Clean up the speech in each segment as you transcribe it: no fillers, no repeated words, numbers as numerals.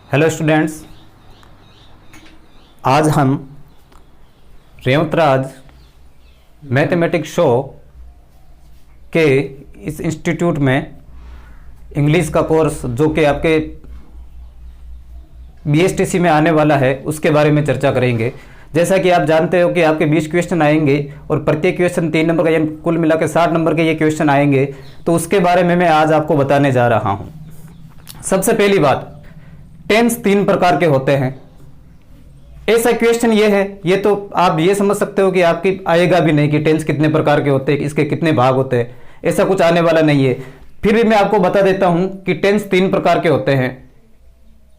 Hello students, आज हम रेवतराज mathematics show के इस इंस्टीट्यूट में इंग्लिश का कोर्स जो कि आपके बीएसटीसी में आने वाला है उसके बारे में चर्चा करेंगे। जैसा कि आप जानते हो कि आपके 20 क्वेश्चन आएंगे और प्रत्येक क्वेश्चन 3 नंबर का, यानी कुल मिला के 60 नंबर के ये क्वेश्चन आएंगे। तो उसके बारे में मैं आज आपको बताने जा रहा हूँ। सबसे पहली बात, टेंस 3 प्रकार के होते हैं। ऐसा क्वेश्चन ये है, ये तो आप ये समझ सकते हो कि आपकी आएगा भी नहीं कि टेंस कितने प्रकार के होते हैं, इसके कितने भाग होते हैं, ऐसा कुछ आने वाला नहीं है। फिर भी मैं आपको बता देता हूं कि टेंस 3 प्रकार के होते हैं।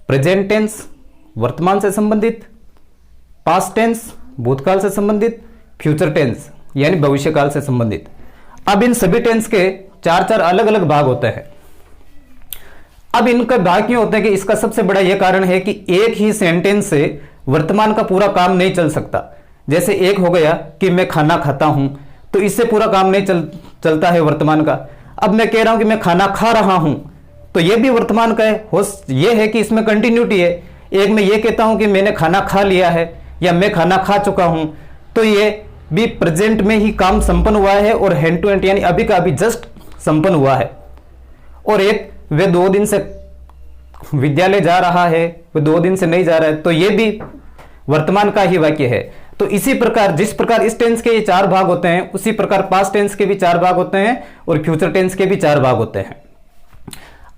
प्रेजेंट टेंस वर्तमान से संबंधित, पास्ट टेंस भूतकाल से संबंधित, फ्यूचर टेंस यानी भविष्यकाल से संबंधित। अब इन सभी टेंस के 4-4 अलग अलग भाग होते हैं। अब इनका भाग क्यों होते हैं कि इसका सबसे बड़ा यह कारण है कि एक ही सेंटेंस से वर्तमान का पूरा काम नहीं चल सकता। जैसे एक हो गया कि मैं खाना खाता हूं, तो इससे पूरा काम नहीं चलता है वर्तमान का। अब मैं कह रहा हूं कि मैं खाना खा रहा हूं, तो यह भी वर्तमान का है। यह है कि इसमें कंटिन्यूटी है। एक मैं ये कहता हूं कि मैंने खाना खा लिया है या मैं खाना खा चुका हूं, तो यह भी प्रेजेंट में ही काम संपन्न हुआ है और हैंड टू हैंड यानी अभी का अभी जस्ट संपन्न हुआ है। और एक वे 2 दिन से विद्यालय जा रहा है, वे 2 दिन से नहीं जा रहा है, तो यह भी वर्तमान का ही वाक्य है। तो इसी प्रकार जिस प्रकार इस टेंस के ये 4 भाग होते हैं, उसी प्रकार पास्ट टेंस के भी 4 भाग होते हैं और फ्यूचर टेंस के भी 4 भाग होते हैं।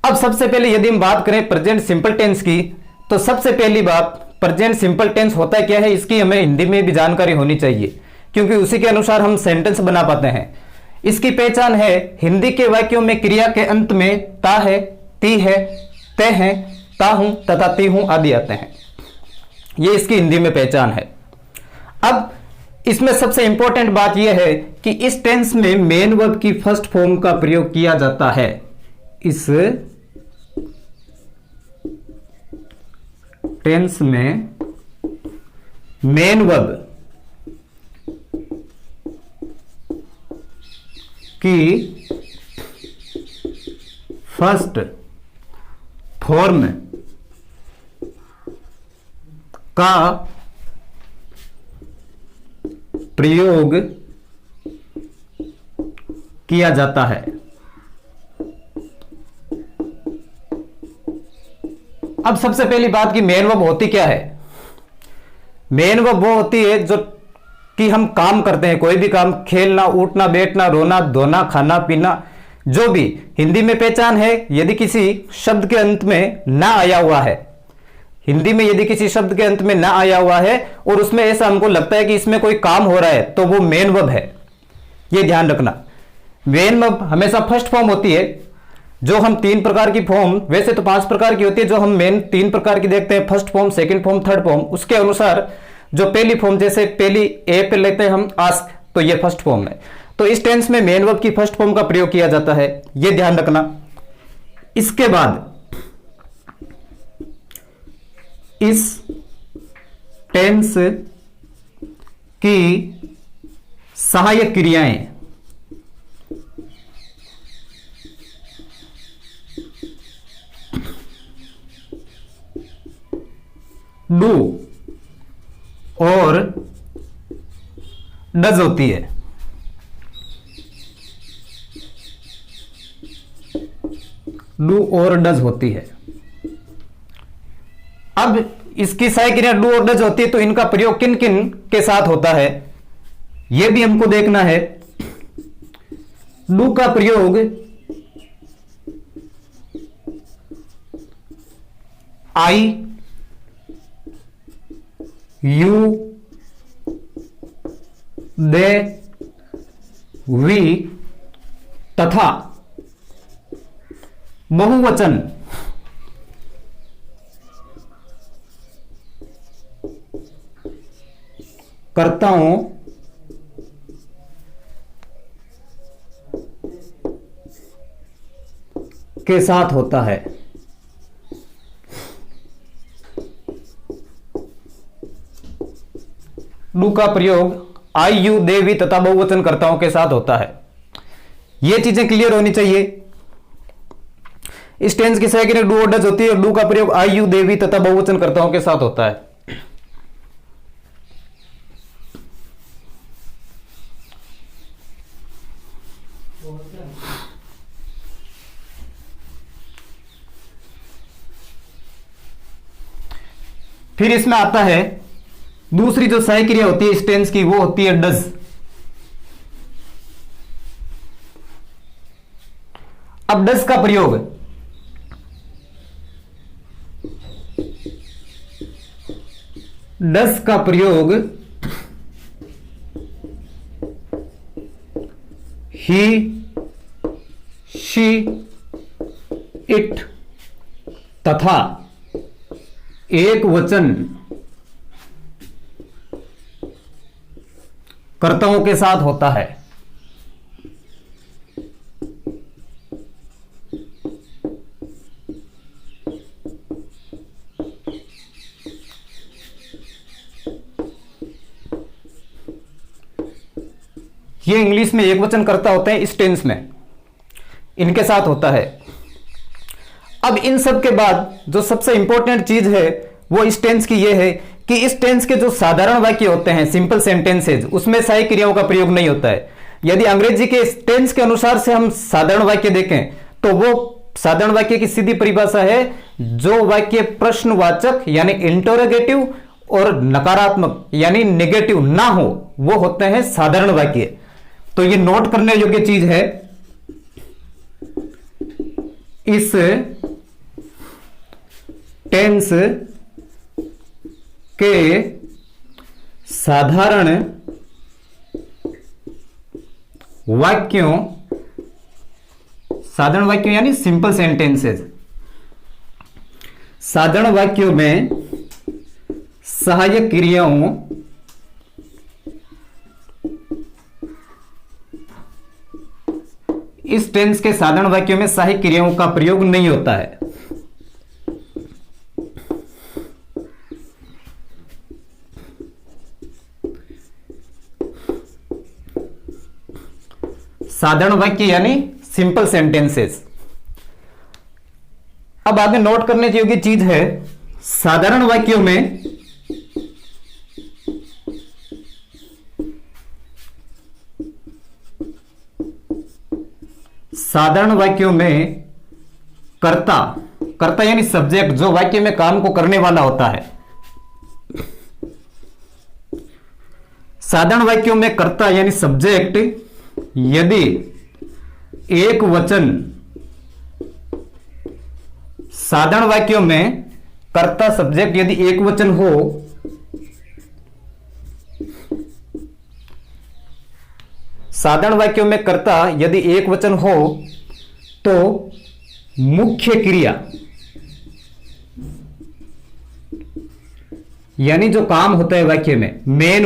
अब सबसे पहले यदि हम बात करें प्रेजेंट सिंपल टेंस की, तो सबसे पहली बात, प्रेजेंट सिंपल टेंस होता क्या है इसकी हमें हिंदी में भी जानकारी होनी चाहिए, क्योंकि उसी के अनुसार हम सेंटेंस बना पाते हैं। इसकी पहचान है, हिंदी के वाक्यों में क्रिया के अंत में ता है, ती है, ते हैं, ता हूं तथा ती हूं आदि आते हैं। यह इसकी हिंदी में पहचान है। अब इसमें सबसे इंपॉर्टेंट बात यह है कि इस टेंस में मेन वर्ब की फर्स्ट फॉर्म का प्रयोग किया जाता है। इस टेंस में मेन वर्ब की फर्स्ट फॉर्म का प्रयोग किया जाता है। अब सबसे पहली बात कि मेन वर्ब होती क्या है। मेन वर्ब वो होती है जो कि हम काम करते हैं, कोई भी काम, खेलना, उठना, बैठना, रोना, धोना, खाना, पीना, जो भी। हिंदी में पहचान है, यदि किसी शब्द के अंत में ना आया हुआ है, हिंदी में यदि किसी शब्द के अंत में ना आया हुआ है और उसमें ऐसा हमको लगता है कि इसमें कोई काम हो रहा है, तो वो मेन वर्ब है। ये ध्यान रखना। मेन वर्ब हमेशा फर्स्ट फॉर्म होती है। जो हम 3 प्रकार की फॉर्म, वैसे तो 5 प्रकार की होती है, जो हम मेन 3 प्रकार की देखते हैं, first form, second form, third form. उसके अनुसार जो पहली फॉर्म, जैसे पहली ए पे लेते हैं हम आस्क, तो ये फर्स्ट फॉर्म है। तो इस टेंस में मेन वर्ब की फर्स्ट फॉर्म का प्रयोग किया जाता है, ये ध्यान रखना। इसके बाद इस टेंस की सहायक क्रियाएं डू और डज होती है। डू और डज होती है। अब इसकी सहायक क्रिया डू और डज होती है, तो इनका प्रयोग किन किन के साथ होता है यह भी हमको देखना है। डू का प्रयोग आई, यू, दे, वी तथा बहुवचन कर्ताओं के साथ होता है। डू का प्रयोग आई, यू, दे, वी तथा बहुवचनकर्ताओं के साथ होता है। ये चीजें क्लियर होनी चाहिए। इस टेंस की सहायक क्रिया डू और डज होती है, और डू का प्रयोग आई यू देवी तथा बहुवचन कर्ताओं के साथ होता है। फिर इसमें आता है दूसरी जो सहायक क्रिया होती है इस टेंस की, वो होती है डज। अब डज का प्रयोग ही, शी, इट तथा एक वचन कर्ताओं के साथ होता है। ये इंग्लिश में एक वचन कर्ता होते हैं, इस टेंस में इनके साथ होता है। अब इन सब के बाद जो सबसे इंपॉर्टेंट चीज है वो इस टेंस की ये है कि इस टेंस के जो साधारण वाक्य होते हैं, सिंपल सेंटेंसेज, उसमें सहायक क्रियाओं का प्रयोग नहीं होता है। यदि अंग्रेजी के टेंस के अनुसार से हम साधारण वाक्य देखें तो वो साधारण वाक्य की सीधी परिभाषा है, जो वाक्य प्रश्नवाचक यानी इंटरोगेटिव और नकारात्मक यानी नेगेटिव ना हो, वो होते हैं साधारण वाक्य। तो ये नोट करने योग्य चीज है। इस टेंस के साधारण वाक्यों यानी सिंपल सेंटेंसेस, साधारण वाक्यों में सहायक क्रियाओं इस टेंस के साधारण वाक्यों में सहायक क्रियाओं का प्रयोग नहीं होता है। साधारण वाक्य यानी सिंपल सेंटेंसेस। अब आगे नोट करने योग्य चीज है, साधारण वाक्यों में कर्ता यानी सब्जेक्ट, जो वाक्य में काम को करने वाला होता है। साधारण वाक्यों में कर्ता यानी सब्जेक्ट यदि एक वचन, साधारण वाक्यों में कर्ता सब्जेक्ट यदि एक वचन हो साधारण वाक्यों में कर्ता यदि एक वचन हो तो मुख्य क्रिया यानी जो काम होता है वाक्य में, मेन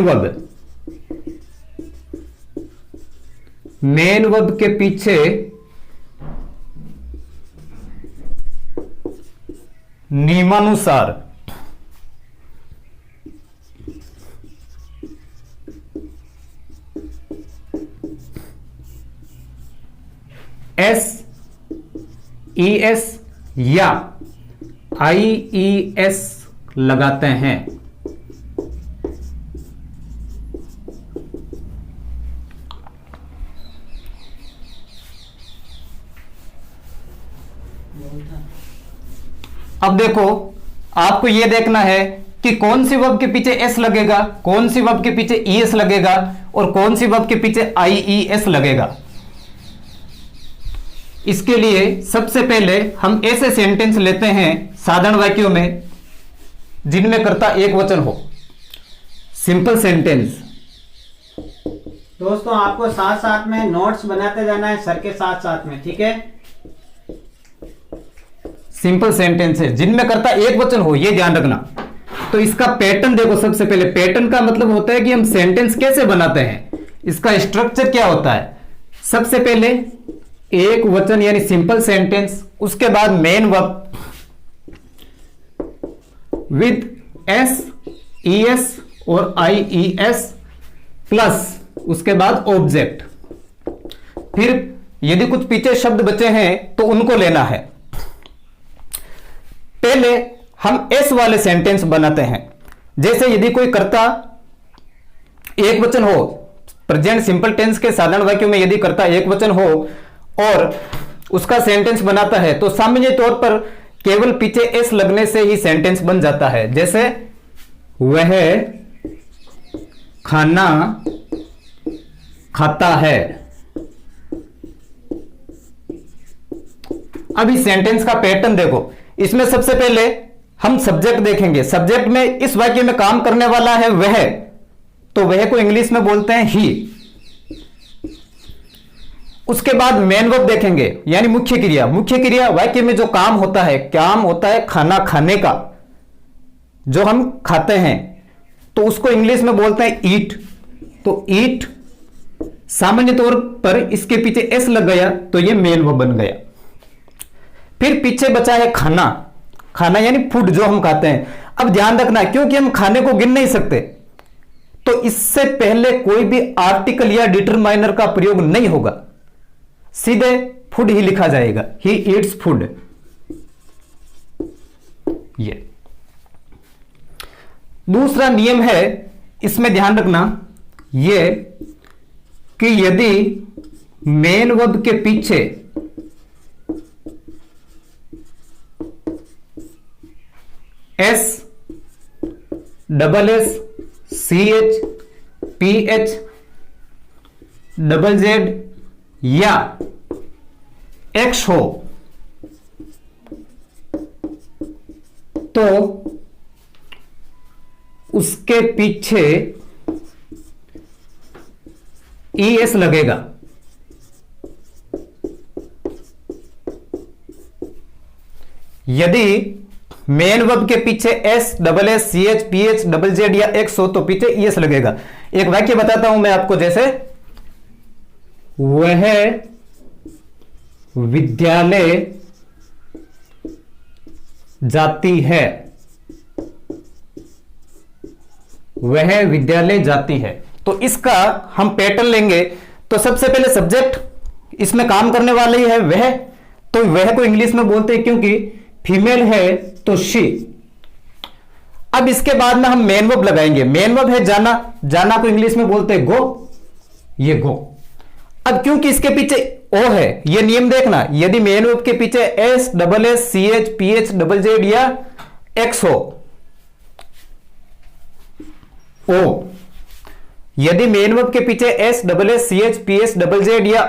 वर्ब के पीछे नियमानुसार SES या IES लगाते हैं। अब देखो, आपको यह देखना है कि कौन सी वर्ब के पीछे एस लगेगा, कौन सी वर्ब के पीछे ईएस लगेगा और कौन सी वर्ब के पीछे आईईएस लगेगा। इसके लिए सबसे पहले हम ऐसे सेंटेंस लेते हैं साधारण वाक्यों में जिनमें कर्ता एक वचन हो, सिंपल सेंटेंस। दोस्तों आपको साथ साथ में नोट्स बनाते जाना है सर के साथ साथ में, ठीक है। सिंपल सेंटेंस है जिनमें कर्ता एक वचन हो, यह ध्यान रखना। तो इसका पैटर्न देखो, सबसे पहले पैटर्न का मतलब होता है कि हम सेंटेंस कैसे बनाते हैं, इसका स्ट्रक्चर क्या होता है। सबसे पहले एक वचन यानी सिंपल सेंटेंस, उसके बाद main verb with S, ES और आईईएस प्लस उसके बाद ऑब्जेक्ट। फिर यदि कुछ पीछे शब्द बचे हैं तो उनको लेना है। पहले हम एस वाले सेंटेंस बनाते हैं। जैसे यदि कोई कर्ता एक वचन हो, प्रेजेंट सिंपल टेंस के साधारण वाक्यों में यदि कर्ता एक वचन हो और उसका सेंटेंस बनाता है तो सामान्य तौर पर केवल पीछे एस लगने से ही सेंटेंस बन जाता है। जैसे वह खाना खाता है। अब इस सेंटेंस का पैटर्न देखो, इसमें सबसे पहले हम सब्जेक्ट देखेंगे। सब्जेक्ट में इस वाक्य में काम करने वाला है वह, तो वह को इंग्लिश में बोलते हैं ही। उसके बाद मेन वर्ब देखेंगे, यानी मुख्य क्रिया। मुख्य क्रिया वाक्य में जो काम होता है खाना खाने का, जो हम खाते हैं, तो उसको इंग्लिश में बोलते हैं ईट। तो ईट सामान्य तौर पर इसके पीछे एस लग गया तो यह मेन वर्ब बन गया। फिर पीछे बचा है खाना। खाना यानी फूड, जो हम खाते हैं। अब ध्यान रखना, क्योंकि हम खाने को गिन नहीं सकते, तो इससे पहले कोई भी आर्टिकल या डिटरमाइनर का प्रयोग नहीं होगा, सीधे फूड ही लिखा जाएगा, ही ईट्स फूड। ये दूसरा नियम है, इसमें ध्यान रखना ये कि यदि मेन वर्ब के पीछे S, double S, C H, P H, double Z या एक्स हो तो उसके पीछे ई एस लगेगा। यदि मेन वर्ब के पीछे S, double S, C H, P H, double Z या एक्स हो तो पीछे ई एस लगेगा। एक वाक्य बताता हूं मैं आपको, जैसे वह विद्यालय जाती है। वह विद्यालय जाती है, तो इसका हम पैटर्न लेंगे। तो सबसे पहले सब्जेक्ट, इसमें काम करने वाला ही है वह, तो वह को इंग्लिश में बोलते हैं, क्योंकि फीमेल है तो शी। अब इसके बाद में हम मेन वर्ब लगाएंगे। मेन वर्ब है जाना, जाना को इंग्लिश में बोलते हैं गो, ये गो। अब क्योंकि इसके पीछे ओ है, ये नियम देखना, यदि मेन वर्ब के पीछे S, double S, C H, P H, double Z या एक्स हो, ओ, यदि मेन वर्ब के पीछे S, double S, C H, P H, double Z या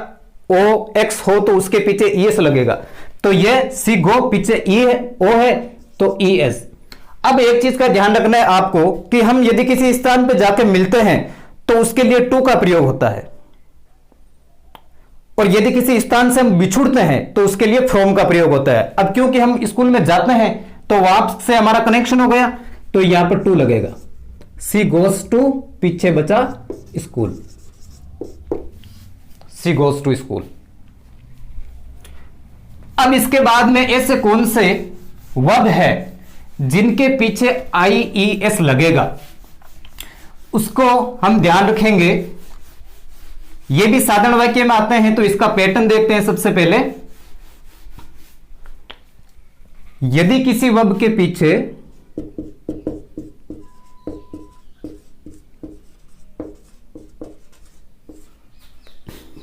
ओ एक्स हो तो उसके पीछे ई एस लगेगा। तो ये सी गो, पीछे ई है, ओ है तो ई एस। अब एक चीज का ध्यान रखना है आपको कि हम यदि किसी स्थान पर जाकर मिलते हैं तो उसके लिए टू का प्रयोग होता है, और यदि किसी स्थान से हम बिछुड़ते हैं तो उसके लिए फ्रॉम का प्रयोग होता है। अब क्योंकि हम स्कूल में जाते हैं तो वहां से हमारा कनेक्शन हो गया, तो यहां पर टू लगेगा। सी गोस टू, पीछे बचा school, she goes to school. अब इसके बाद में ऐसे कौन से वर्ब है जिनके पीछे आई ई एस लगेगा, उसको हम ध्यान रखेंगे। ये भी साधारण वाक्य में आते हैं, तो इसका पैटर्न देखते हैं। सबसे पहले, यदि किसी वर्ब के पीछे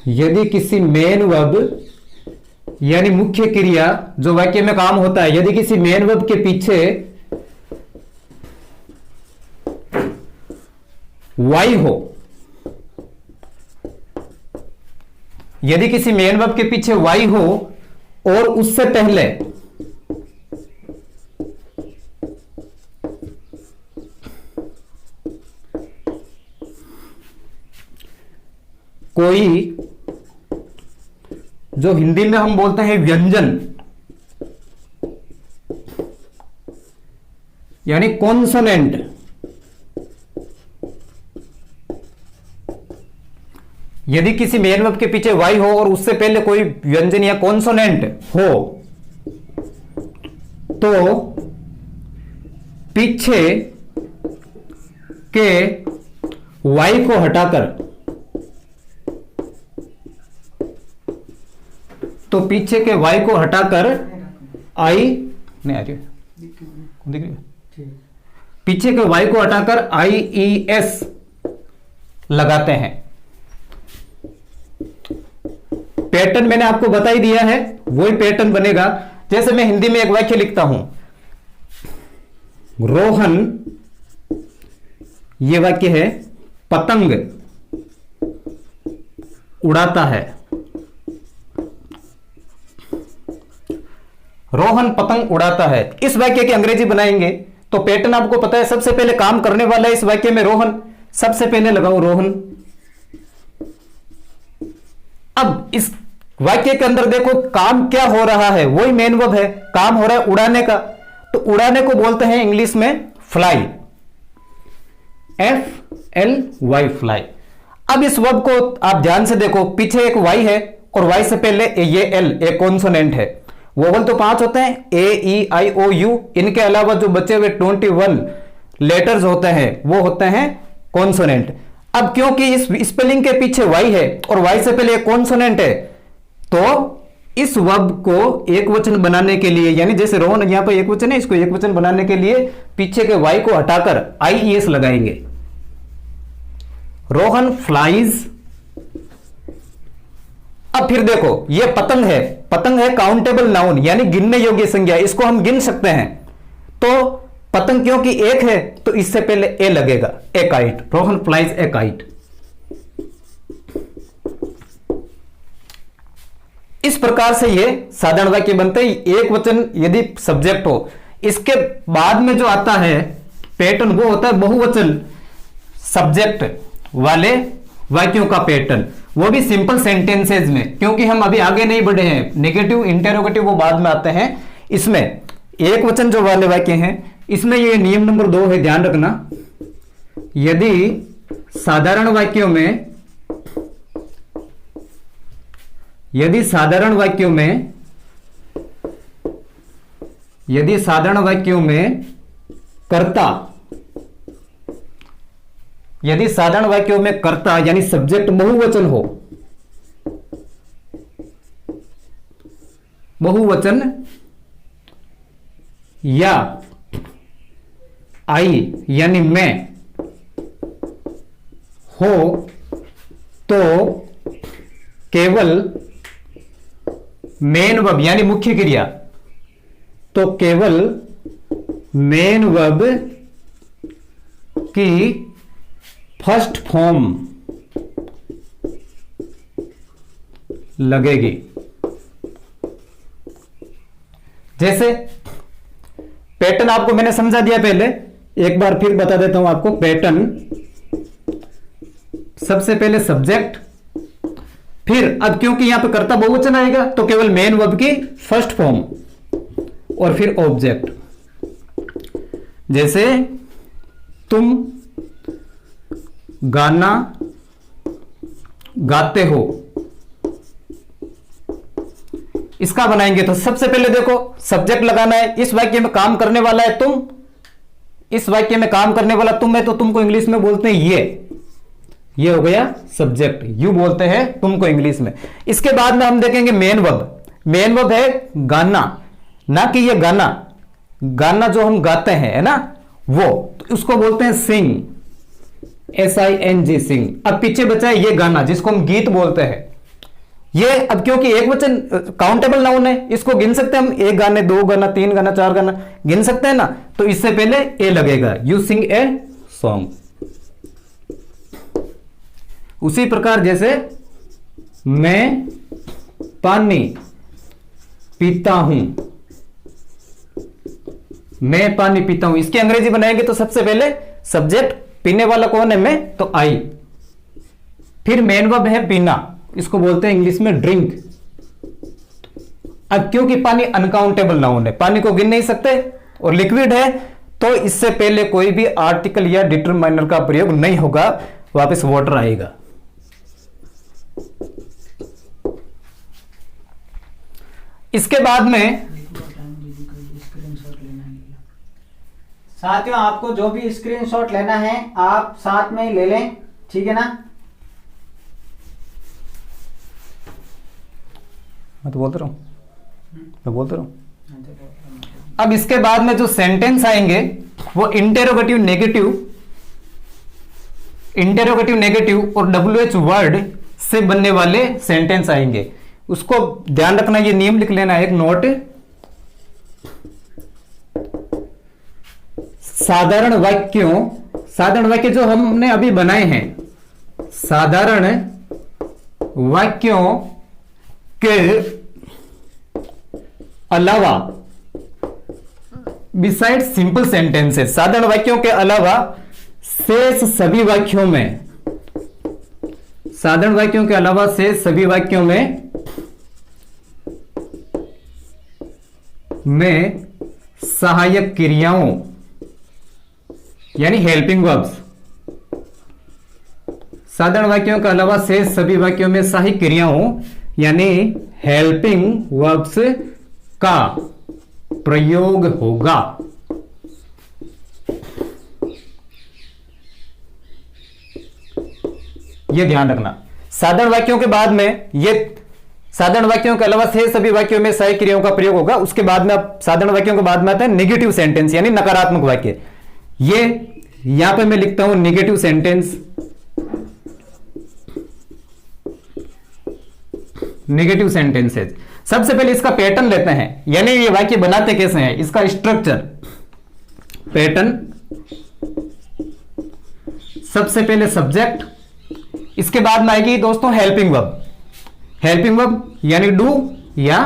यदि किसी मेन वर्ब यानी मुख्य क्रिया जो वाक्य में काम होता है, यदि किसी मेन वर्ब के पीछे वाई हो, यदि किसी मेन वर्ब के पीछे वाई हो और उससे पहले कोई, जो हिंदी में हम बोलते हैं व्यंजन, यानी कॉन्सोनेंट, यदि किसी मेन वर्ब के पीछे वाई हो और उससे पहले कोई व्यंजन या कॉन्सोनेंट हो तो पीछे के वाई को हटाकर, तो पीछे के वाई को हटाकर आई नहीं आ रही, दिख रही है? ठीक। पीछे के y को हटाकर IES लगाते हैं। पैटर्न मैंने आपको बता ही दिया है, वही पैटर्न बनेगा। जैसे मैं हिंदी में एक वाक्य लिखता हूं, रोहन, यह वाक्य है, पतंग उड़ाता है। रोहन पतंग उड़ाता है, इस वाक्य की अंग्रेजी बनाएंगे तो पैटर्न आपको पता है। सबसे पहले काम करने वाला है इस वाक्य में रोहन, सबसे पहले लगाओ रोहन। अब इस वाक्य के अंदर देखो काम क्या हो रहा है, वही मेन वर्ब है, काम हो रहा है उड़ाने का। तो उड़ाने को बोलते हैं इंग्लिश में फ्लाई, FLY, फ्लाई। अब इस वर्ब को आप ध्यान से देखो, पीछे एक Y है और Y से पहले ये L एक कॉन्सोनेंट है। वोवल तो 5 होते हैं, A-E-I-O-U। इनके अलावा जो बचे हुए 21 लेटर्स होते हैं वो होते हैं कॉन्सोनेंट। अब क्योंकि इस स्पेलिंग के पीछे Y है और Y से पहले एक कॉन्सोनेंट है, तो इस वर्ब को एक वचन बनाने के लिए, यानी जैसे रोहन यहां पर एक वचन है, इसको एक वचन बनाने के लिए पीछे के Y को हटाकर IES लगाएंगे। रोहन फ्लाइज। अब फिर देखो ये पतंग है, पतंग है काउंटेबल नाउन, यानी गिनने योग्य संज्ञा, इसको हम गिन सकते हैं। तो पतंग क्योंकि एक है तो इससे पहले ए लगेगा, ए काइट। रोहन फ्लाइज ए काइट। इस प्रकार से ये साधारण वाक्य बनते हैं। एक वचन यदि सब्जेक्ट हो, इसके बाद में जो आता है पैटर्न वो होता है बहुवचन सब्जेक्ट वाले वाक्यों का पैटर्न, वो भी सिंपल सेंटेंसेज में। क्योंकि हम अभी आगे नहीं बढ़े हैं, नेगेटिव इंटेरोगेटिव वो बाद में आते हैं। इसमें एक वचन जो वाले वाक्य हैं, इसमें ये नियम नंबर 2 है, ध्यान रखना। यदि साधारण वाक्यों में कर्ता यानी सब्जेक्ट बहुवचन हो, बहुवचन या आई यानी मैं हो, तो केवल मेन वर्ब यानी मुख्य क्रिया, तो केवल मेन वर्ब की फर्स्ट फॉर्म लगेगी। जैसे पैटर्न आपको मैंने समझा दिया पहले, एक बार फिर बता देता हूं आपको। पैटर्न सबसे पहले सब्जेक्ट, फिर अब क्योंकि यहां पे कर्ता बहुवचन आएगा तो केवल मेन वर्ब की फर्स्ट फॉर्म, और फिर ऑब्जेक्ट। जैसे तुम गाना गाते हो, इसका बनाएंगे तो सबसे पहले देखो सब्जेक्ट लगाना है। इस वाक्य में काम करने वाला है तुम, इस वाक्य में काम करने वाला तुम है, तो तुमको इंग्लिश में बोलते हैं ये हो गया सब्जेक्ट, यू बोलते हैं तुमको इंग्लिश में। इसके बाद में हम देखेंगे मेन वर्ब। मेन वर्ब है गाना, ना कि ये गाना जो हम गाते हैं है ना, वो तो उसको बोलते हैं सिंग, SING सिंग। अब पीछे बचा है ये गाना जिसको हम गीत बोलते हैं। ये अब क्योंकि एक वचन काउंटेबल नाउन है, इसको गिन सकते हैं हम, एक गाने, 2 गाना, 3 गाना, 4 गाना गिन सकते हैं ना, तो इससे पहले ए लगेगा, यू सिंग ए सॉन्ग। उसी प्रकार जैसे मैं पानी पीता हूं, मैं पानी पीता हूं, इसकी अंग्रेजी बनाएंगे तो सबसे पहले सब्जेक्ट, पीने वाला कौन है, मैं, तो आई। फिर मेन वर्ब है पीना, इसको बोलते हैं इंग्लिश में ड्रिंक। अब क्योंकि पानी अनकाउंटेबल नाउन है, पानी को गिन नहीं सकते और लिक्विड है, तो इससे पहले कोई भी आर्टिकल या डिटरमाइनर का प्रयोग नहीं होगा, वापस वाटर आएगा। इसके बाद में साथियों आपको जो भी स्क्रीनशॉट लेना है आप साथ में ही ले लें, ठीक है ना। मैं तो बोलते रहूं, मैं बोलते रहूं। अब इसके बाद में जो सेंटेंस आएंगे वो इंटेरोगेटिव नेगेटिव और WH वर्ड से बनने वाले सेंटेंस आएंगे। उसको ध्यान रखना, ये नियम लिख लेना एक नोट। साधारण वाक्य जो हमने अभी बनाए हैं, साधारण वाक्यों के अलावा, बिसाइड सिंपल सेंटेंसेस, साधारण वाक्यों के अलावा शेष सभी वाक्यों में, साधारण वाक्यों के अलावा शेष सभी वाक्यों में सहायक क्रियाओं यानी हेल्पिंग वर्ब्स, साधारण वाक्यों के अलावा शेष सभी वाक्यों में सहायक क्रियाओं यानी हेल्पिंग वर्ब्स का प्रयोग होगा। यह ध्यान रखना, साधारण वाक्यों के बाद में ये साधारण वाक्यों के अलावा शेष सभी वाक्यों में सहायक क्रियाओं का प्रयोग होगा। उसके बाद में अब साधारण वाक्यों के बाद में आता है नेगेटिव सेंटेंस यानी नकारात्मक वाक्य। ये यहां पे मैं लिखता हूं नेगेटिव सेंटेंस, नेगेटिव सेंटेंसेस। सबसे पहले इसका पैटर्न लेते हैं, यानी ये वाक्य बनाते कैसे हैं, इसका स्ट्रक्चर पैटर्न। सबसे पहले सब्जेक्ट, इसके बाद में आएगी दोस्तों हेल्पिंग वर्ब, हेल्पिंग वर्ब यानी डू या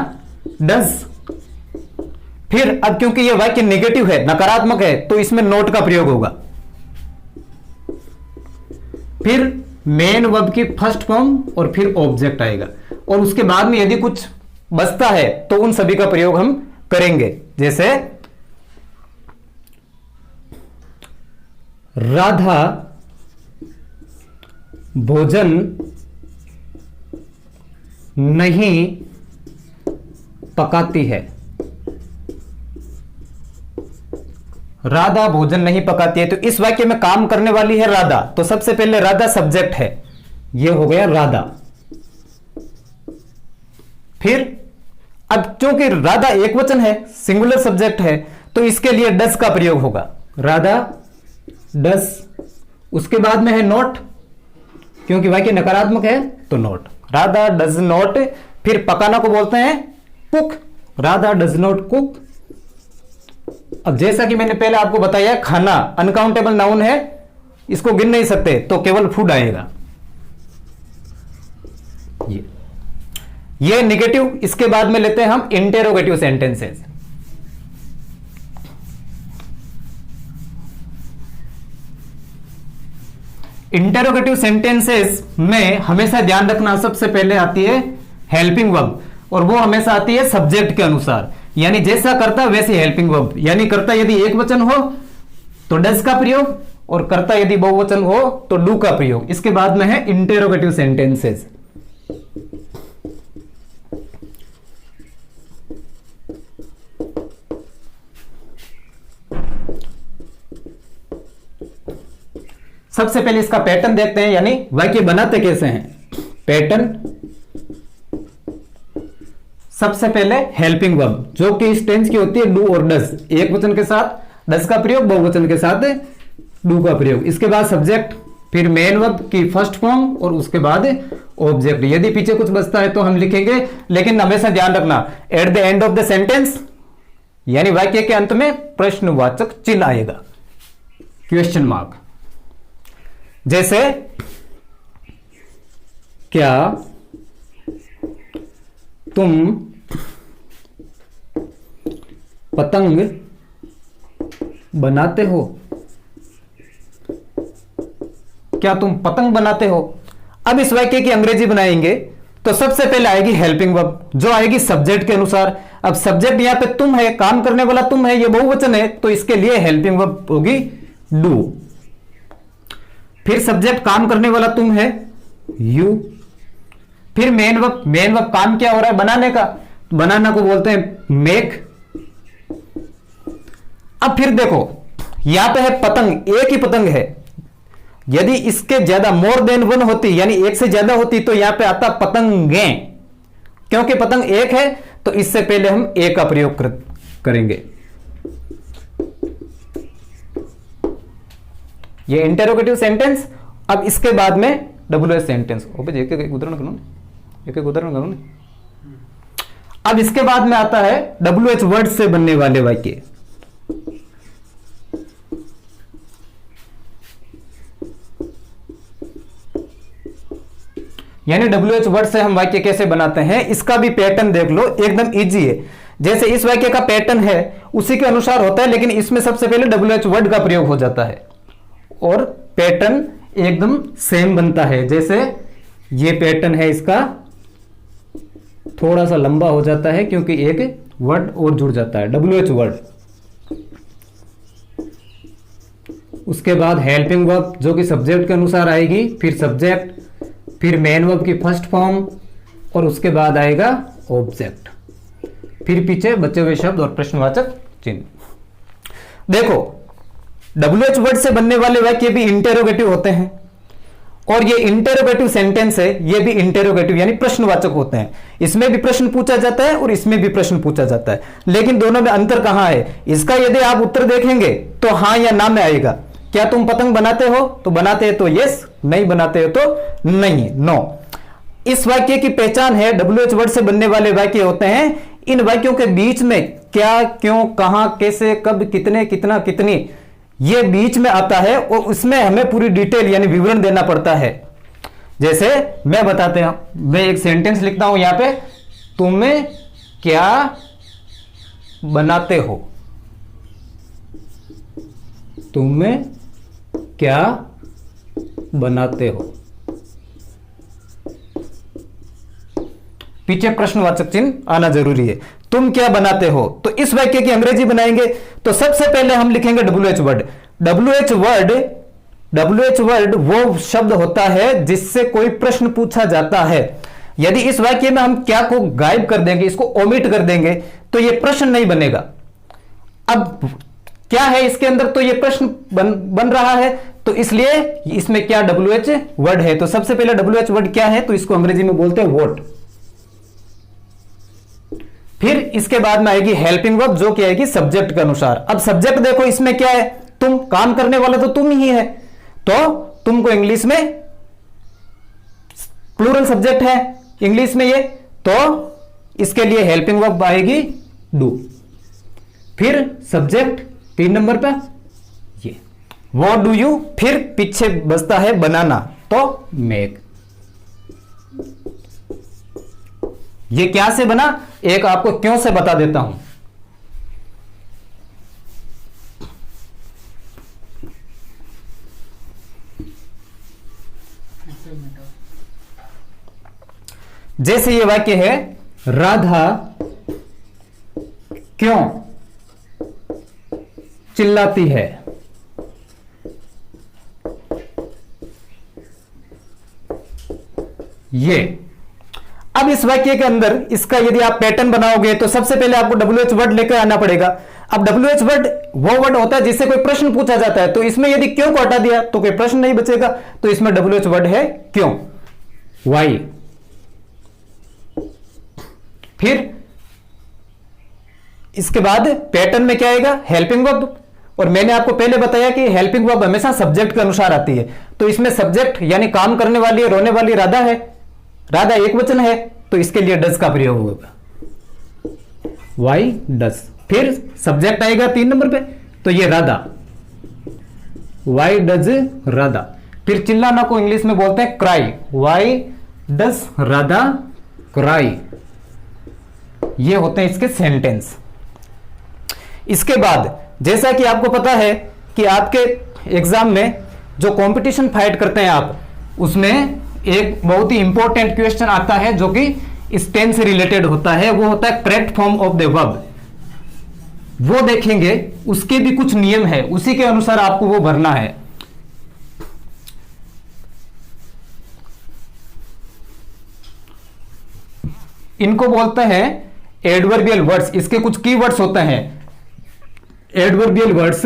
डज। फिर अब क्योंकि ये वाक्य नेगेटिव है, नकारात्मक है, तो इसमें नोट का प्रयोग होगा। फिर मेन वर्ब की फर्स्ट फॉर्म और फिर ऑब्जेक्ट आएगा, और उसके बाद में यदि कुछ बचता है तो उन सभी का प्रयोग हम करेंगे। जैसे राधा भोजन नहीं पकाती है, राधा भोजन नहीं पकाती है, तो इस वाक्य में काम करने वाली है राधा, तो सबसे पहले राधा सब्जेक्ट है, यह हो गया राधा। फिर अब चूंकि राधा एक वचन है, सिंगुलर सब्जेक्ट है, तो इसके लिए डस का प्रयोग होगा, राधा डस। उसके बाद में है नॉट, क्योंकि वाक्य नकारात्मक है तो नॉट, राधा डज नॉट। फिर पकाना को बोलते हैं cook, Radha does not cook. अब जैसा कि मैंने पहले आपको बताया, खाना अनकाउंटेबल नाउन है, इसको गिन नहीं सकते, तो केवल फूड आएगा। ये नेगेटिव। इसके बाद में लेते हैं हम इंटेरोगेटिव सेंटेंसेस। इंटेरोगेटिव सेंटेंसेस में हमेशा ध्यान रखना, सबसे पहले आती है हेल्पिंग वर्ब, और वो हमेशा आती है सब्जेक्ट के अनुसार, यानी जैसा करता वैसे हेल्पिंग वर्ब। यानी करता यदि एक वचन हो तो डज का प्रयोग, और करता यदि बहुवचन हो तो डू का प्रयोग। इसके बाद में है इंटेरोगेटिव सेंटेंसेस। सबसे पहले इसका पैटर्न देखते हैं, यानी वाक्य बनाते कैसे हैं। पैटर्न, सबसे पहले हेल्पिंग वर्ब जो कि इस टेंस की होती है डू और डज, एक वचन के साथ डज का प्रयोग, बहुवचन के साथ डू का प्रयोग। इसके बाद सब्जेक्ट, फिर मेन वर्ब की फर्स्ट फॉर्म, और उसके बाद ऑब्जेक्ट। यदि पीछे कुछ बचता है तो हम लिखेंगे, लेकिन हमेशा ध्यान रखना at the end of the sentence, यानी वाक्य के अंत में प्रश्नवाचक चिन्ह आएगा, क्वेश्चन मार्क। जैसे क्या तुम पतंग बनाते हो, क्या तुम पतंग बनाते हो। अब इस वाक्य की अंग्रेजी बनाएंगे तो सबसे पहले आएगी हेल्पिंग वर्ब, जो आएगी सब्जेक्ट के अनुसार। अब सब्जेक्ट यहां पे तुम है, काम करने वाला तुम है, ये बहुवचन है, तो इसके लिए हेल्पिंग वर्ब होगी डू। फिर सब्जेक्ट काम करने वाला तुम है, यू। फिर मेन वर्ब, मेन वर्ब काम क्या हो रहा है, बनाने का, बनाना को बोलते हैं मेक। अब फिर देखो यहां पे है पतंग, एक ही पतंग है, यदि इसके ज्यादा मोर देन वन होती, यानी एक से ज्यादा होती, तो यहां पे आता पतंगे। क्योंकि पतंग एक है तो इससे पहले हम ए का प्रयोग करेंगे। ये इंटेरोगेटिव सेंटेंस। अब इसके बाद में WH सेंटेंस। एक एक उदाहरण करूँ, एक एक उदाहरण करूँ। अब इसके बाद में आता है WH वर्ड से बनने वाले वाक्य। यानी WH वर्ड से हम वाक्य कैसे बनाते हैं, इसका भी पैटर्न देख लो, एकदम इजी है। जैसे इस वाक्य का पैटर्न है उसी के अनुसार होता है, लेकिन इसमें सबसे पहले WH वर्ड का प्रयोग हो जाता है और पैटर्न एकदम सेम बनता है। जैसे ये पैटर्न है, इसका थोड़ा सा लंबा हो जाता है क्योंकि एक वर्ड और जुड़ जाता है, WH वर्ड। उसके बाद हेल्पिंग वर्ब जो कि सब्जेक्ट के अनुसार आएगी, फिर सब्जेक्ट, फिर मेन वर्ब की फर्स्ट फॉर्म, और उसके बाद आएगा ऑब्जेक्ट, फिर पीछे बचे हुए शब्द और प्रश्नवाचक चिन्ह। देखो WH वर्ड से बनने वाले वाक्य भी इंटेरोगेटिव होते हैं, और ये इंटेरोगेटिव सेंटेंस है, ये भी इंटेरोगेटिव यानी प्रश्नवाचक होते हैं। इसमें भी प्रश्न पूछा जाता है और इसमें भी प्रश्न पूछा जाता है, लेकिन दोनों में अंतर कहां है? इसका यदि आप उत्तर देखेंगे तो हाँ या ना में आएगा। क्या तुम पतंग बनाते हो? तो बनाते हैं तो यस, नहीं बनाते हो तो नहीं, नो। इस वाक्य की पहचान है, WH वर्ड से बनने वाले वाक्य होते हैं, इन वाक्यों के बीच में क्या, क्यों, कहां, कैसे, कब, कितने, कितना, कितनी, ये बीच में आता है और उसमें हमें पूरी डिटेल यानी विवरण देना पड़ता है। जैसे मैं बताते हैं, मैं एक सेंटेंस लिखता हूं यहां पे, तुम्हें क्या बनाते हो, तुम्हें क्या बनाते हो, पीछे प्रश्नवाचक चिन्ह आना जरूरी है। तुम क्या बनाते हो, तो इस वाक्य की अंग्रेजी बनाएंगे तो सबसे पहले हम लिखेंगे WH वर्ड। WH वर्ड वो शब्द होता है जिससे कोई प्रश्न पूछा जाता है। यदि इस वाक्य में हम क्या को गायब कर देंगे, इसको ओमिट कर देंगे, तो ये प्रश्न नहीं बनेगा। अब क्या है इसके अंदर, तो ये प्रश्न बन रहा है, तो इसलिए इसमें क्या WH वर्ड है। तो सबसे पहले WH वर्ड क्या है, तो इसको अंग्रेजी में बोलते हैं व्हाट। फिर इसके बाद में आएगी हेल्पिंग वर्ब जो कि आएगी सब्जेक्ट के अनुसार। अब सब्जेक्ट देखो इसमें क्या है, तुम, काम करने वाला तो तुम ही है, तो तुमको इंग्लिश में प्लूरल सब्जेक्ट है इंग्लिश में ये, तो इसके लिए हेल्पिंग वर्ब आएगी डू। फिर सब्जेक्ट 3 नंबर पे ये व्हाट डू यू, फिर पीछे बचता है बनाना, तो मेक। ये क्या से बना, एक आपको क्यों से बता देता हूं। जैसे ये वाक्य है, राधा क्यों चिल्लाती है, ये। अब इस वाक्य के अंदर इसका यदि आप पैटर्न बनाओगे तो सबसे पहले आपको WH वर्ड लेकर आना पड़ेगा। अब WH वर्ड वो वर्ड होता है जिससे कोई प्रश्न पूछा जाता है, तो इसमें यदि क्यों को हटा दिया तो कोई प्रश्न नहीं बचेगा, तो इसमें WH वर्ड है क्यों, वाई। फिर इसके बाद पैटर्न में क्या आएगा, हेल्पिंग वर्ब, और मैंने आपको पहले बताया कि हेल्पिंग वर्ब हमेशा सब्जेक्ट के अनुसार आती है, तो इसमें सब्जेक्ट यानी काम करने वाली, रोने वाली राधा है, राधा एक वचन है, तो इसके लिए डज का प्रयोग होगा, वाई डज। फिर सब्जेक्ट आएगा 3 नंबर पे, तो ये राधा, वाई डज राधा। फिर चिल्लाना को इंग्लिश में बोलते हैं cry, why does Radha cry. ये होते हैं इसके सेंटेंस। इसके बाद जैसा कि आपको पता है कि आपके एग्जाम में जो कंपटीशन फाइट करते हैं आप, उसमें एक बहुत ही इंपॉर्टेंट क्वेश्चन आता है जो कि इस टेंस से रिलेटेड होता है, वो होता है correct form of the verb. वो देखेंगे, उसके भी कुछ नियम है, उसी के अनुसार आपको वो भरना है। इनको बोलते हैं एडवर्बियल वर्ड्स। इसके कुछ कीवर्ड्स होते हैं एडवर्बियल वर्ड्स।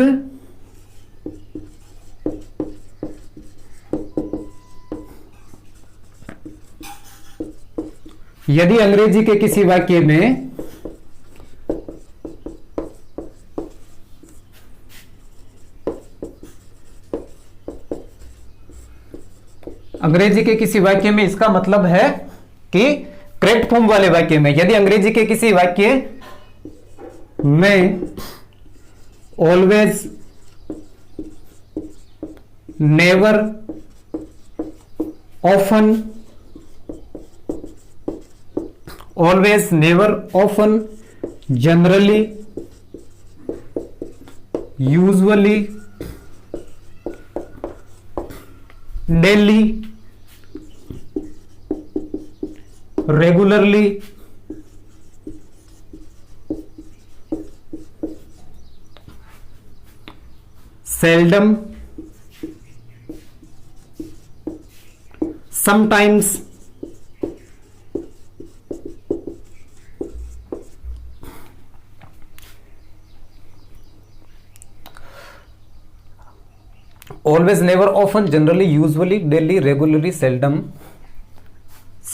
यदि अंग्रेजी के किसी वाक्य में अंग्रेजी के किसी वाक्य में, इसका मतलब है कि करेक्ट फॉर्म वाले वाक्य में, यदि अंग्रेजी के किसी वाक्य में always, never, often, always, never, often, generally, usually, daily, regularly, seldom, sometimes, always, never, often, generally, usually, daily, regularly, seldom,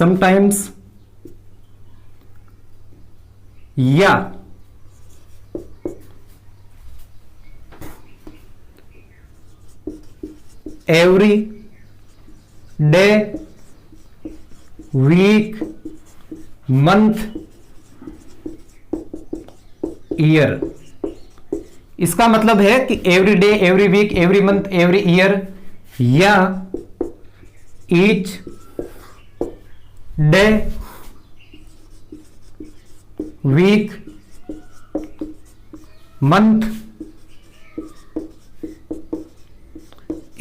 sometimes, या every day, week, month, year. इसका मतलब है कि every day, every week, every month, every year, या each day, week, month,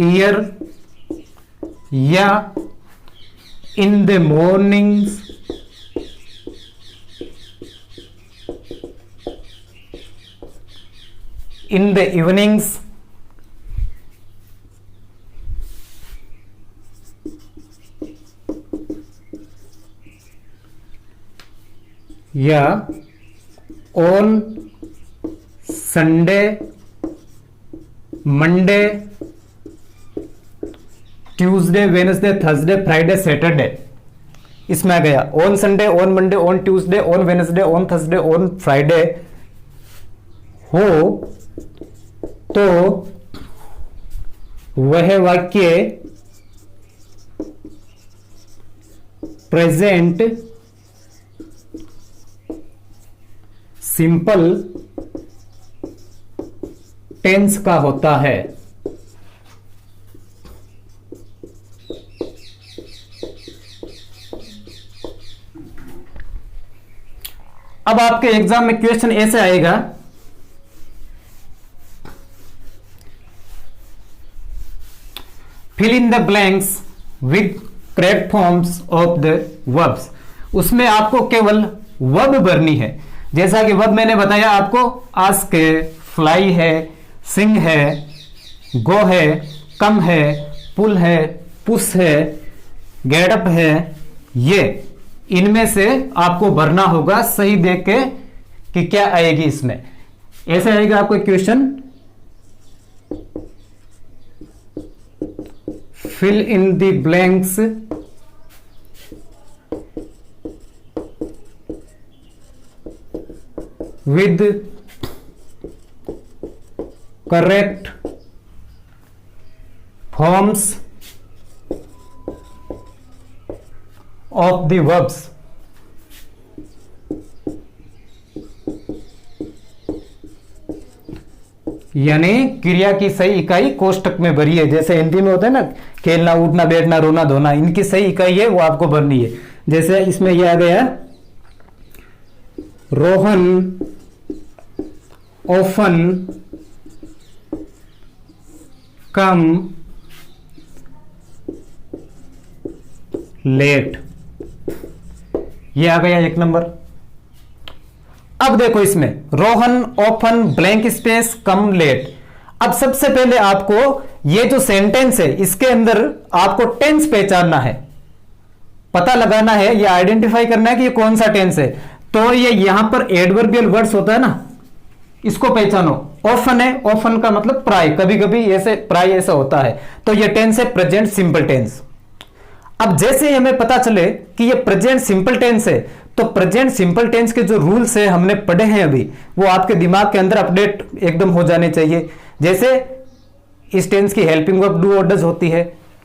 year, या in the mornings, in the evenings, या on Sunday, Monday, Tuesday, Wednesday, Thursday, Friday, Saturday, इसमें आ गया on Sunday, on Monday, on Tuesday, on Wednesday, on Thursday, on Friday हो तो वह वाक्य present simple tense का होता है। अब आपके एग्जाम में क्वेश्चन ऐसे आएगा, fill in the blanks with correct forms of the verbs. उसमें आपको केवल वर्ब भरनी है। जैसा कि वर्ब मैंने बताया आपको, आस्क है, फ्लाई है, सिंग है, गो है, कम है, पुल है, पुश है, गेट अप है, ये इनमें से आपको भरना होगा सही देख के कि क्या आएगी इसमें। ऐसे आएगा आपको question, fill in the blanks with correct forms of the verbs। यानी क्रिया की सही इकाई कोष्टक में भरी है। जैसे हिंदी में होता है ना, खेलना, उठना, बैठना, रोना, धोना, इनकी सही इकाई है वो आपको भरनी है। जैसे इसमें यह आ गया, रोहन ऑफन कम लेट, ये आ गया एक नंबर। अब देखो इसमें रोहन ऑफन ब्लैंक स्पेस कम लेट। अब सबसे पहले आपको ये जो सेंटेंस है इसके अंदर आपको टेंस पहचानना है, पता लगाना है, ये आइडेंटिफाई करना है कि ये कौन सा टेंस है। तो ये यहां पर एडवर्बियल वर्ड्स होता है ना, इसको पहचानो। ऑफन है, ऑफन का मतलब प्राय, कभी कभी ऐसे प्राय ऐसा होता है, तो ये टेंस है प्रेजेंट सिंपल टेंस। अब जैसे ही हमें पता चले कि ये प्रेजेंट सिंपल टेंस है, तो प्रेजेंट सिंपल टेंस के जो रूल्स है हमने पढ़े हैं अभी, वो आपके दिमाग के अंदर अपडेट एकदम हो जाने चाहिए। जैसे इस टेंस की हेल्पिंग वर्ब डू और डज होती है,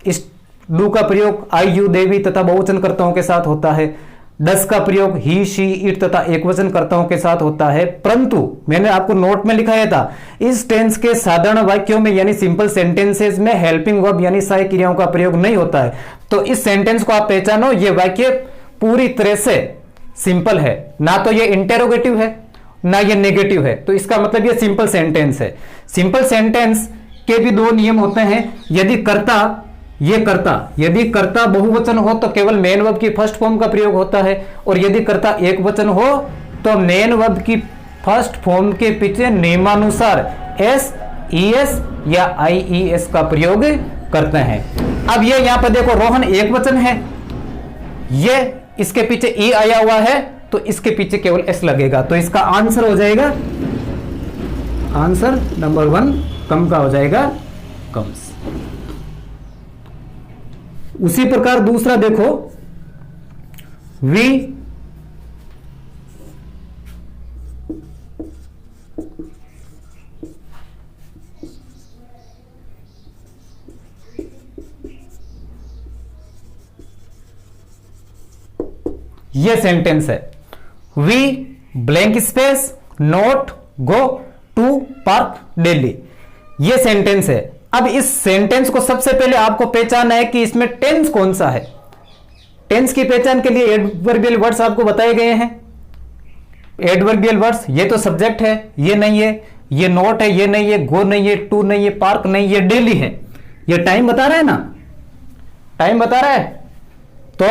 इस डू का प्रयोग आई यू देवी तथा बहुवचन कर्ताओं के साथ होता है। डस का प्रयोग ही शी इट तथा एकवचन कर्ताओं के साथ होता है। परंतु मैंने आपको नोट में लिखाया था, इस टेंस के साधारण वाक्यों में यानी सिंपल सेंटेंसेस में हेल्पिंग वर्ब यानी सहायक क्रियाओं का प्रयोग नहीं होता है। तो इस सेंटेंस को आप पहचानो, ये वाक्य पूरी तरह से सिंपल है, ना तो ये इंटेरोगेटिव है ना ये नेगेटिव है, तो इसका मतलब ये सिंपल सेंटेंस है। सिंपल सेंटेंस के भी दो नियम होते हैं। यदि कर्ता बहुवचन हो तो केवल मेन वर्ब की फर्स्ट फॉर्म का प्रयोग होता है, और यदि कर्ता एक वचन हो तो मेन वर्ब की फर्स्ट फॉर्म के पीछे नियमानुसार एस, ईएस या आईईएस का प्रयोग करते हैं। अब ये यहां पर देखो, रोहन एक वचन है, ये इसके पीछे ई आया हुआ है तो इसके पीछे केवल एस लगेगा, तो इसका आंसर हो जाएगा, आंसर नंबर 1 कम का हो जाएगा, कम्स। उसी प्रकार दूसरा देखो, वी ये सेंटेंस है, we blank space not go to park daily, ये सेंटेंस है। अब इस सेंटेंस को सबसे पहले आपको पहचानना है कि इसमें टेंस कौन सा है। टेंस की पहचान के लिए एडवर्बियल वर्ड्स आपको बताए गए हैं। एडवर्बियल वर्ड्स, ये तो सब्जेक्ट है, ये नहीं है, ये नॉट है, ये नहीं है, गो नहीं है, टू नहीं है, पार्क नहीं, ये डेली है। ये टाइम बता रहा है ना, टाइम बता रहा है, तो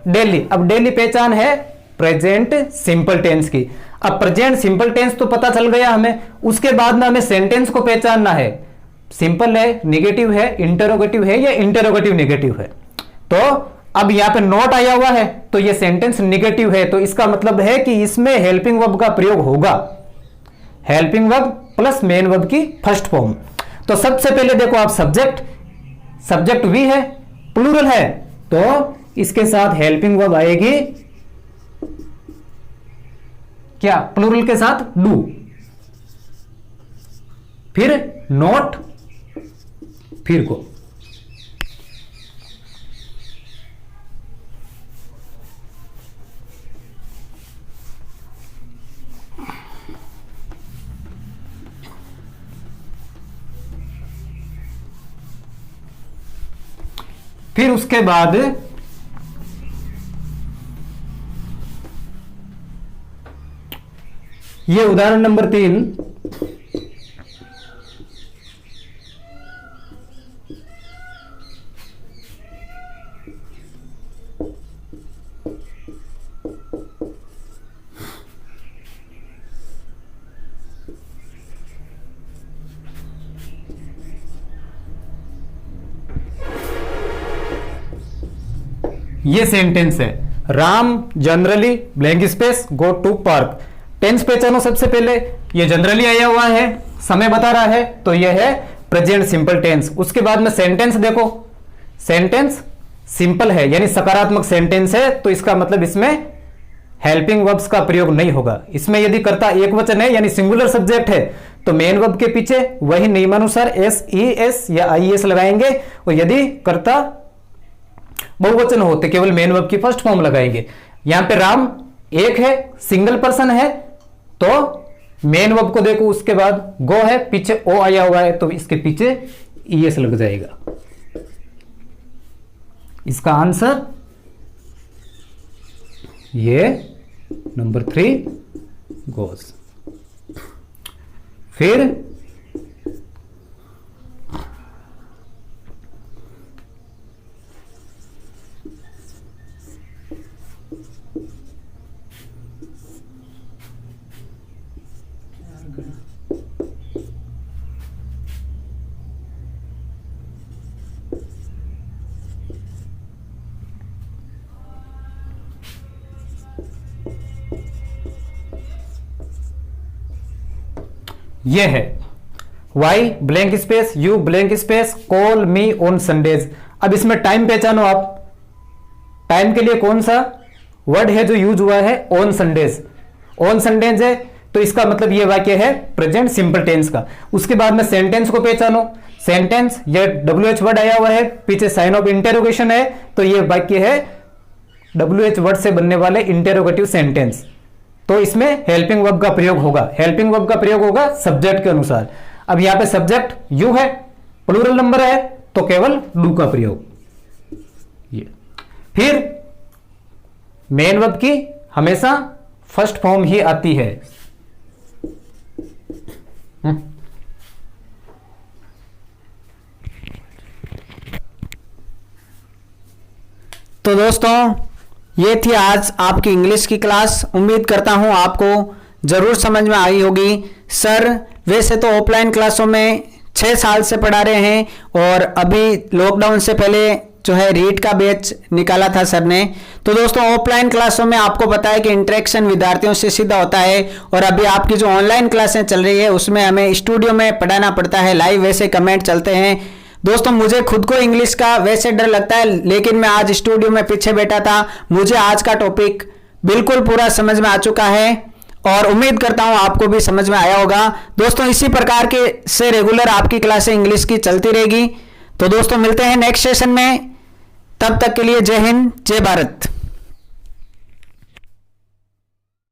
डेली। अब डेली पहचान है प्रेजेंट सिंपल टेंस की। अब प्रेजेंट सिंपल टेंस तो पता चल गया हमें, उसके बाद में हमें सेंटेंस को पहचानना है, सिंपल है, नेगेटिव है, इंटरोगेटिव है या इंटरोगेटिव नेगेटिव है। तो अब यहां पे नॉट आया हुआ है तो ये सेंटेंस नेगेटिव है, तो इसका मतलब है कि इसमें हेल्पिंग वर्ब का प्रयोग होगा, helping verb plus main verb की फर्स्ट फॉर्म। तो सबसे पहले देखो आप, सब्जेक्ट वी है, प्लूरल है, तो इसके साथ हेल्पिंग वर्ब आएगी क्या, प्लूरल के साथ डू, फिर नॉट, फिर को। फिर उसके बाद ये उदाहरण नंबर 3, ये सेंटेंस है, Ram generally blank space go to park. Tense पहचानो सबसे पहले, ये जनरली आया हुआ है, समय बता रहा है, तो ये है प्रेजेंट सिंपल टेंस। उसके बाद में सेंटेंस देखो, सेंटेंस सिंपल है यानी सकारात्मक सेंटेंस है, तो इसका मतलब इसमें हेल्पिंग वर्ब्स का प्रयोग नहीं होगा। इसमें यदि कर्ता एक वचन है यानी सिंगुलर सब्जेक्ट है तो मेन वर्ब के पीछे वही नियमानुसार एस, ई एस या आई एस लगाएंगे, और यदि कर्ता बहुवचन हो तो केवल मेन वर्ब की फर्स्ट फॉर्म लगाएंगे। यहां पे राम एक है, सिंगल पर्सन है, तो मेन वर्ब को देखो, उसके बाद गो है, पीछे ओ आया हुआ है, तो इसके पीछे ईएस लग जाएगा। इसका आंसर ये नंबर 3 गोज। फिर ये है why blank space you blank space call me on Sundays. अब इसमें टाइम पहचानो आप, टाइम के लिए कौन सा वर्ड है जो यूज हुआ है, ऑन संडेज। ऑन संडेज है तो इसका मतलब ये वाक्य है प्रेजेंट सिंपल टेंस का। उसके बाद में सेंटेंस को पहचानो। सेंटेंस, ये WH वर्ड आया हुआ है, पीछे साइन ऑफ इंटेरोगेशन है, तो ये वाक्य है WH वर्ड से बनने वाले इंटेरोगेटिव सेंटेंस। तो इसमें हेल्पिंग वर्ब का प्रयोग होगा। हेल्पिंग वर्ब का प्रयोग होगा सब्जेक्ट के अनुसार। अब यहां पे सब्जेक्ट यू है, प्लूरल नंबर है, तो केवल डू का प्रयोग। ये फिर मेन वर्ब की हमेशा फर्स्ट फॉर्म ही आती है। तो दोस्तों ये थी आज आपकी इंग्लिश की क्लास। उम्मीद करता हूं आपको जरूर समझ में आई होगी। सर वैसे तो ऑफलाइन क्लासों में 6 साल से पढ़ा रहे हैं और अभी लॉकडाउन से पहले जो है रीड का बैच निकाला था सर ने। तो दोस्तों ऑफलाइन क्लासों में आपको पता है कि इंटरेक्शन विद्यार्थियों से सीधा होता है, और अभी आपकी जो ऑनलाइन क्लासें चल रही है उसमें हमें स्टूडियो में पढ़ाना पड़ता है, लाइव वैसे कमेंट चलते हैं। दोस्तों मुझे खुद को इंग्लिश का वैसे डर लगता है, लेकिन मैं आज स्टूडियो में पीछे बैठा था, मुझे आज का टॉपिक बिल्कुल पूरा समझ में आ चुका है और उम्मीद करता हूं आपको भी समझ में आया होगा। दोस्तों इसी प्रकार के से रेगुलर आपकी क्लासें इंग्लिश की चलती रहेगी। तो दोस्तों मिलते हैं नेक्स्ट सेशन में, तब तक के लिए जय हिंद, जय भारत।